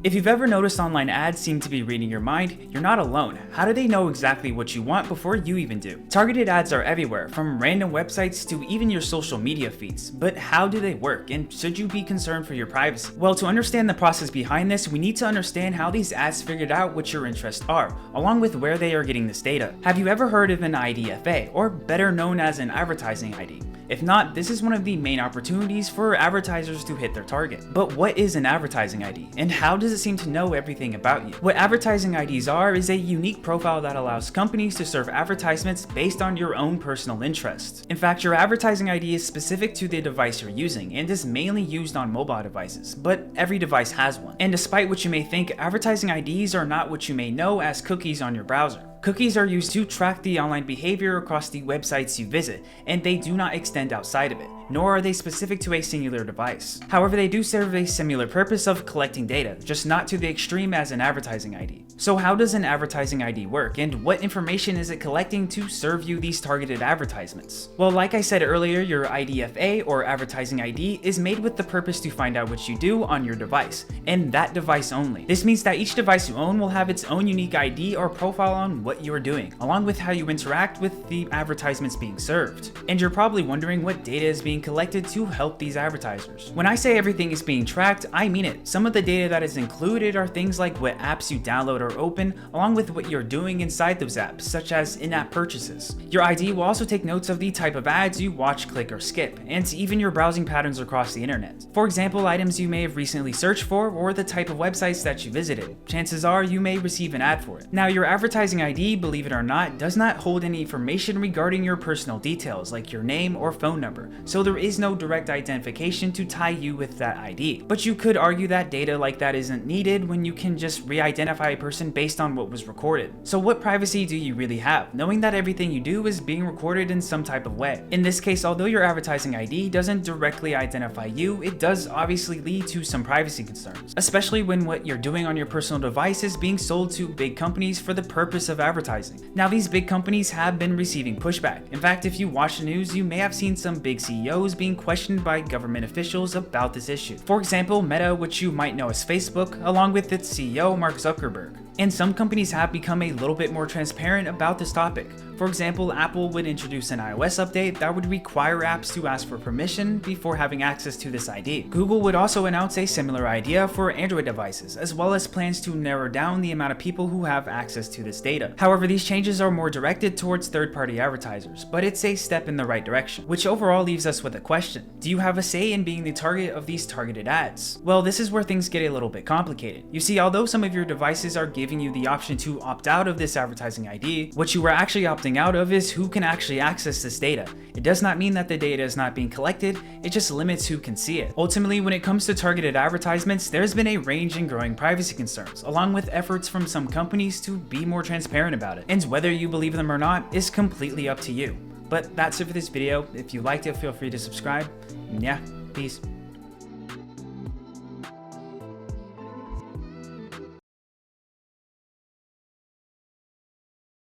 If you've ever noticed online ads seem to be reading your mind, you're not alone. How do they know exactly what you want before you even do? Targeted ads are everywhere, from random websites to even your social media feeds. But how do they work, and should you be concerned for your privacy? Well, to understand the process behind this, we need to understand how these ads figured out what your interests are, along with where they are getting this data. Have you ever heard of an IDFA, or better known as an advertising ID? If not, this is one of the main opportunities for advertisers to hit their target. But what is an advertising ID, and how does it seem to know everything about you? What advertising IDs are is a unique profile that allows companies to serve advertisements based on your own personal interests. In fact, your advertising ID is specific to the device you're using and is mainly used on mobile devices, but every device has one. And despite what you may think, advertising IDs are not what you may know as cookies on your browser. Cookies are used to track the online behavior across the websites you visit, and they do not extend outside of it, nor are they specific to a singular device. However, they do serve a similar purpose of collecting data, just not to the extreme as an advertising ID. So how does an advertising ID work, and what information is it collecting to serve you these targeted advertisements? Well, like I said earlier, your IDFA, or advertising ID, is made with the purpose to find out what you do on your device, and that device only. This means that each device you own will have its own unique ID or profile on what you are doing, along with how you interact with the advertisements being served. And you're probably wondering what data is being collected to help these advertisers. When I say everything is being tracked, I mean it. Some of the data that is included are things like what apps you download or open, along with what you're doing inside those apps, such as in-app purchases. Your ID will also take notes of the type of ads you watch, click, or skip, and even your browsing patterns across the internet. For example, items you may have recently searched for, or the type of websites that you visited. Chances are you may receive an ad for it. Now, your advertising ID, believe it or not, does not hold any information regarding your personal details like your name or phone number, so there is no direct identification to tie you with that ID. But you could argue that data like that isn't needed when you can just re-identify a person based on what was recorded. So what privacy do you really have, knowing that everything you do is being recorded in some type of way? In this case, although your advertising ID doesn't directly identify you, it does obviously lead to some privacy concerns, especially when what you're doing on your personal device is being sold to big companies for the purpose of advertising. Now, these big companies have been receiving pushback. In fact, if you watch the news, you may have seen some big CEOs being questioned by government officials about this issue. For example, Meta, which you might know as Facebook, along with its CEO, Mark Zuckerberg. And some companies have become a little bit more transparent about this topic. For example, Apple would introduce an iOS update that would require apps to ask for permission before having access to this ID. Google would also announce a similar idea for Android devices, as well as plans to narrow down the amount of people who have access to this data. However, these changes are more directed towards third-party advertisers, but it's a step in the right direction, which overall leaves us with a question. Do you have a say in being the target of these targeted ads? Well, this is where things get a little bit complicated. You see, although some of your devices are giving you the option to opt out of this advertising ID, what you are actually opting out of is who can actually access this data. It does not mean that the data is not being collected, it just limits who can see it. Ultimately, when it comes to targeted advertisements, there's been a range in growing privacy concerns, along with efforts from some companies to be more transparent about it. And whether you believe them or not is completely up to you. But that's it for this video. If you liked it, feel free to subscribe. And yeah, peace.